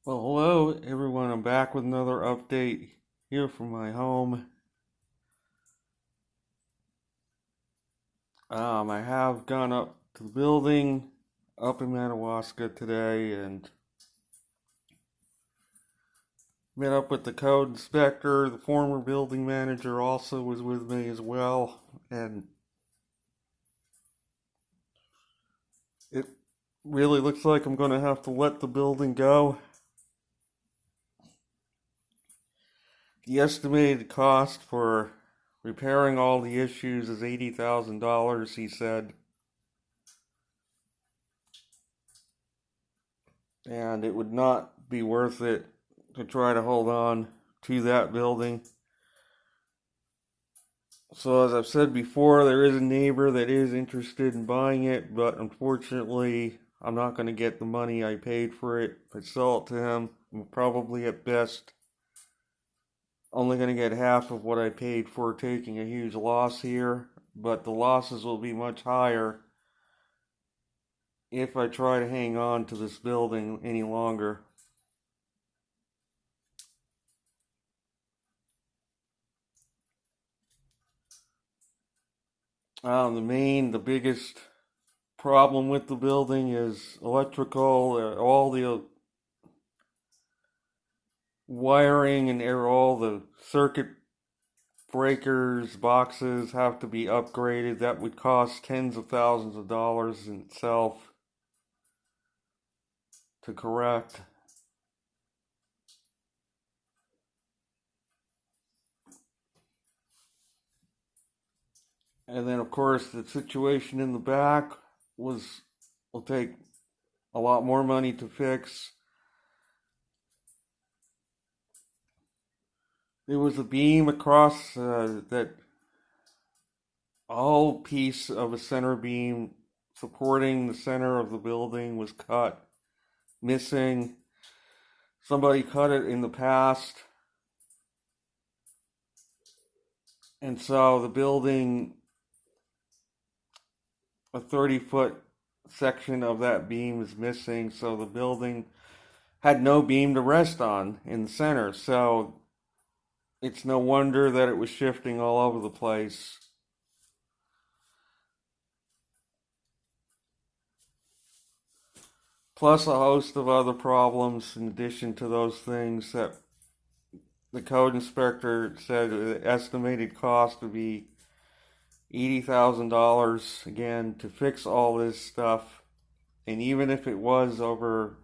Well, hello everyone. I'm back with another update here from my home. I have gone up to the building up in Madawaska today and met up with the code inspector. The former building manager also was with me as well, and it really looks like I'm going to have to let the building go. The estimated cost for repairing all the issues is $80,000, he said. And it would not be worth it to try to hold on to that building. So, as I've said before, there is a neighbor that is interested in buying it, but unfortunately, I'm not going to get the money I paid for it. If I sell it to him, I'm probably at best only going to get half of what I paid for, taking a huge loss here, but the losses will be much higher if I try to hang on to this building any longer. The biggest problem with the building is electrical. All the wiring and all the circuit breakers, boxes have to be upgraded. That would cost tens of thousands of dollars in itself to correct. And then, of course, the situation in the back will take a lot more money to fix. There was a beam across that whole piece of a center beam supporting the center of the building was cut, missing. Somebody cut it in the past. And so the building, a 30-foot section of that beam is missing. So the building had no beam to rest on in the center. So it's no wonder that it was shifting all over the place. Plus a host of other problems in addition to those things that the code inspector said the estimated cost would be $80,000 again to fix all this stuff. And even if it was over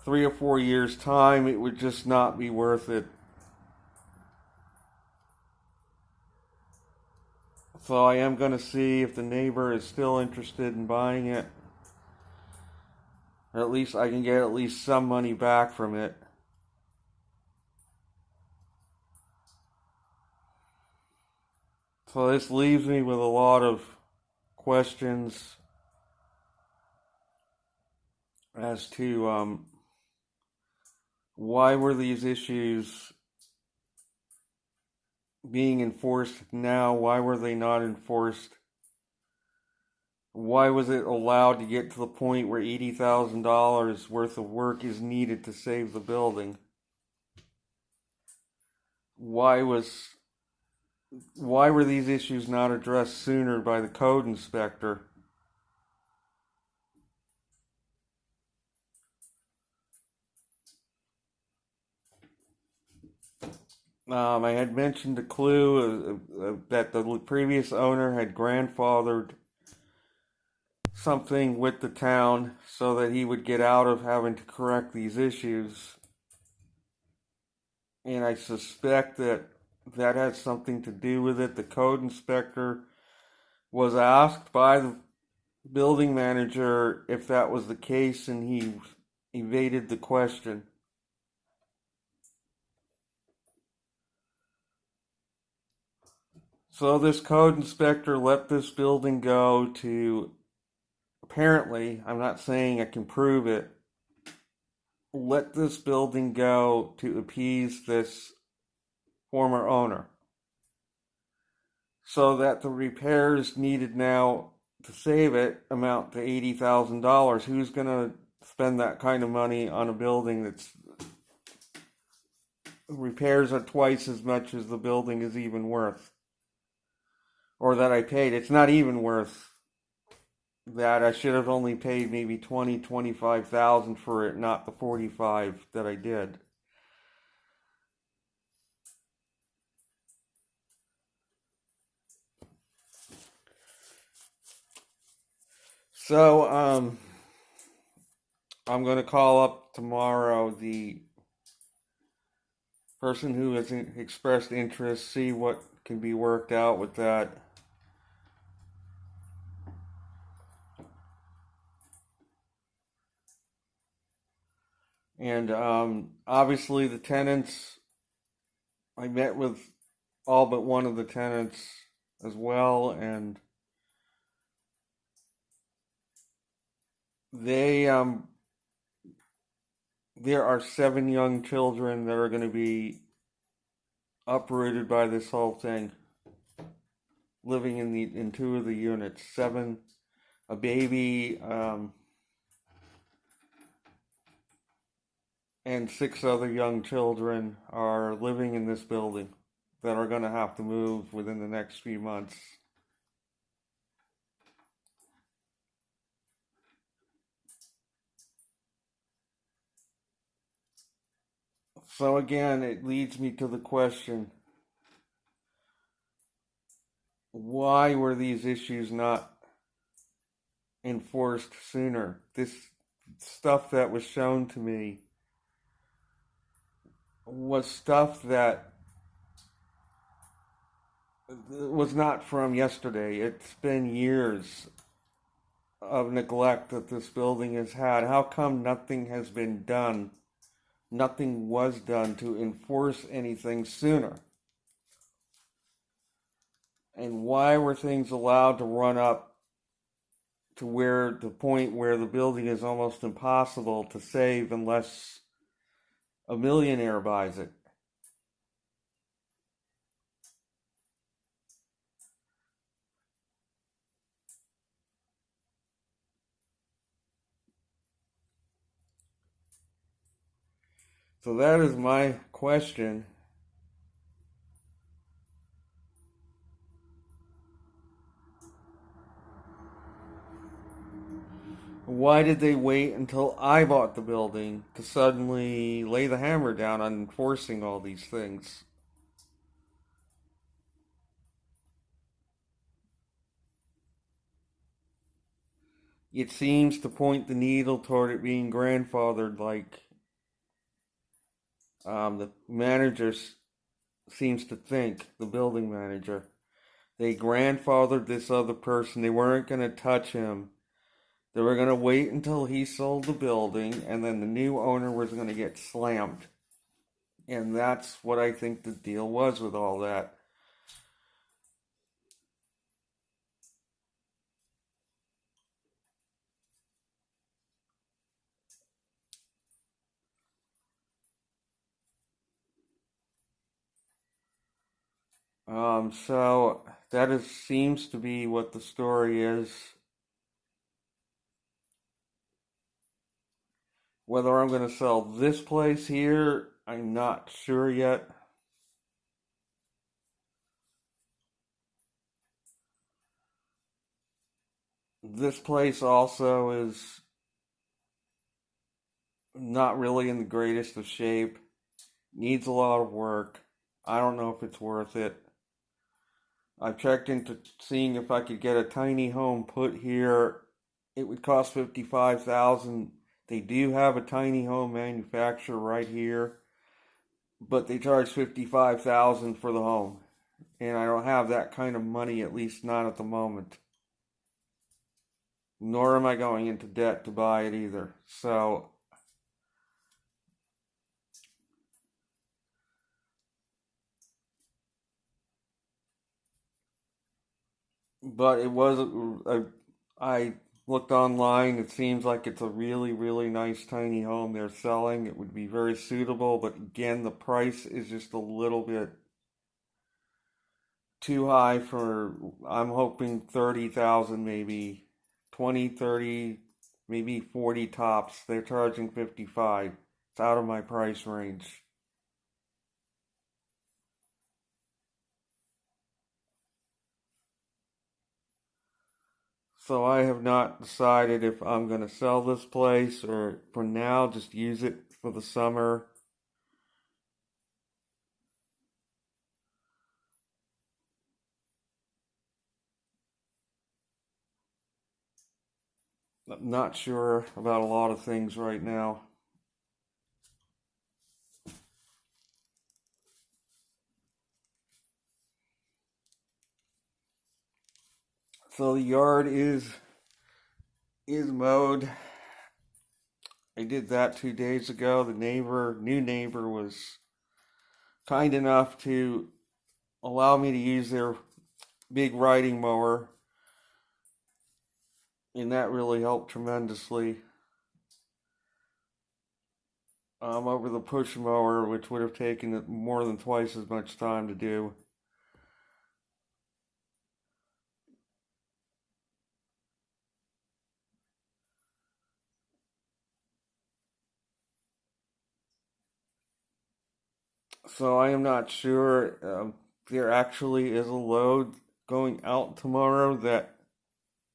3 or 4 years' time, it would just not be worth it. So I am going to see if the neighbor is still interested in buying it. Or at least I can get at least some money back from it. So this leaves me with a lot of questions as to why were these issues being enforced now? Why were they not enforced? Why was it allowed to get to the point where $80,000 worth of work is needed to save the building? Why were these issues not addressed sooner by the code inspector? I had mentioned a clue that the previous owner had grandfathered something with the town so that he would get out of having to correct these issues. And I suspect that that has something to do with it. The code inspector was asked by the building manager if that was the case, and he evaded the question. So this code inspector let this building go to, apparently, I'm not saying I can prove it, let this building go to appease this former owner. So that the repairs needed now to save it amount to $80,000. Who's going to spend that kind of money on a building that's repairs are twice as much as the building is even worth, or that I paid. It's not even worth that. I should have only paid maybe 25,000 for it, not the 45 that I did. So, I'm going to call up tomorrow the person who has expressed interest, see what can be worked out with that. And obviously, the tenants, I met with all but one of the tenants as well, and they there are 7 young children that are going to be uprooted by this whole thing, living in 2 of the units. 7, a baby, and 6 other young children are living in this building that are going to have to move within the next few months. So again, it leads me to the question, why were these issues not enforced sooner? This stuff that was shown to me was stuff that was not from yesterday. It's been years of neglect that this building has had. How come nothing has been done? Nothing was done to enforce anything sooner? And why were things allowed to run up to where the point where the building is almost impossible to save unless a millionaire buys it? So that is my question. Why did they wait until I bought the building to suddenly lay the hammer down on enforcing all these things? It seems to point the needle toward it being grandfathered, like the manager seems to think, the building manager. They grandfathered this other person. They weren't going to touch him. They were going to wait until he sold the building, and then the new owner was going to get slammed. And that's what I think the deal was with all that. So that seems to be what the story is. Whether I'm going to sell this place here, I'm not sure yet. This place also is not really in the greatest of shape. Needs a lot of work. I don't know if it's worth it. I've checked into seeing if I could get a tiny home put here. It would cost 55,000. They do have a tiny home manufacturer right here, but they charge 55,000 for the home. And I don't have that kind of money, at least not at the moment. Nor am I going into debt to buy it either. So but it was I looked online. It seems like it's a really, really nice tiny home they're selling. It would be very suitable, but again, the price is just a little bit too high for. I'm hoping 30,000, maybe 20, 30. maybe 40 tops. They're charging 55. It's out of my price range. So I have not decided if I'm going to sell this place or for now just use it for the summer. I'm not sure about a lot of things right now. So the yard is mowed. I did that 2 days ago. The new neighbor was kind enough to allow me to use their big riding mower, and that really helped tremendously. Over the push mower, which would have taken more than twice as much time to do. So I am not sure. There actually is a load going out tomorrow that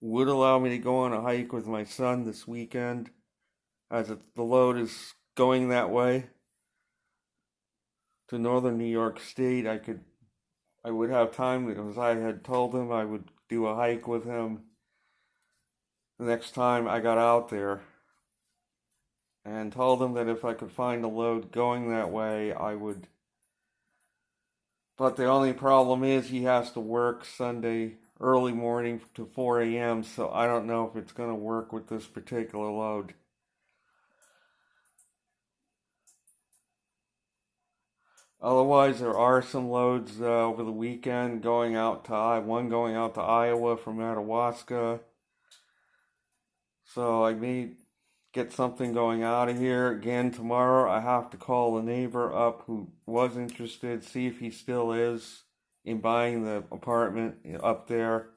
would allow me to go on a hike with my son this weekend, as the load is going that way to northern New York State. I would have time because I had told him I would do a hike with him the next time I got out there, and told him that if I could find a load going that way, I would. But the only problem is he has to work Sunday early morning to 4 a.m., so I don't know if it's going to work with this particular load. Otherwise, there are some loads over the weekend going out to one going out to Iowa from Madawaska. So I may get something going out of here again tomorrow. I have to call a neighbor up who was interested, see if he still is in buying the apartment up there.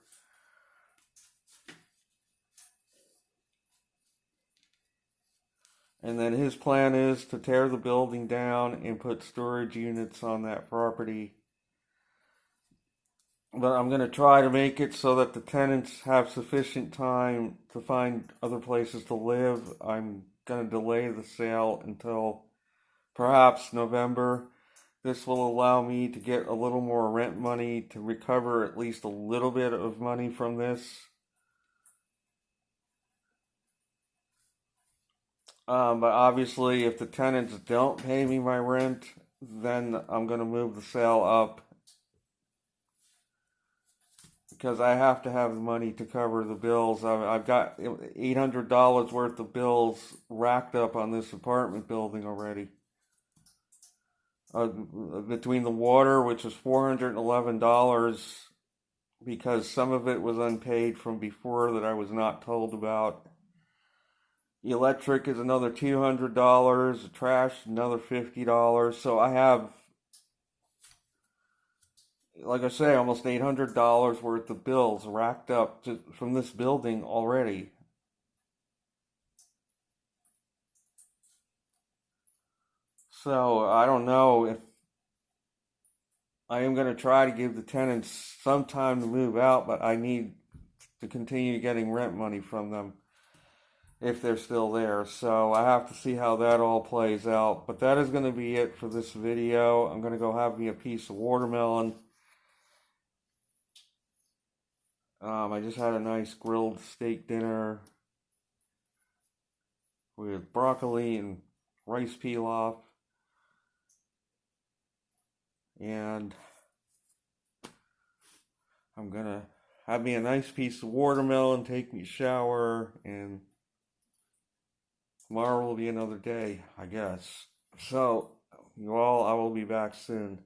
And then his plan is to tear the building down and put storage units on that property. But I'm going to try to make it so that the tenants have sufficient time to find other places to live. I'm going to delay the sale until perhaps November. This will allow me to get a little more rent money to recover at least a little bit of money from this. But obviously, if the tenants don't pay me my rent, then I'm going to move the sale up because I have to have the money to cover the bills. I've got $800 worth of bills racked up on this apartment building already. Between the water, which is $411 because some of it was unpaid from before that I was not told about. The electric is another $200, the trash another $50. So I have, like I say, almost $800 worth of bills racked up from this building already. So I don't know if I am going to try to give the tenants some time to move out, but I need to continue getting rent money from them if they're still there. So I have to see how that all plays out. But that is going to be it for this video. I'm going to go have me a piece of watermelon. I just had a nice grilled steak dinner with broccoli and rice pilaf. And I'm going to have me a nice piece of watermelon, take me a shower, and tomorrow will be another day, I guess. So, you all, I will be back soon.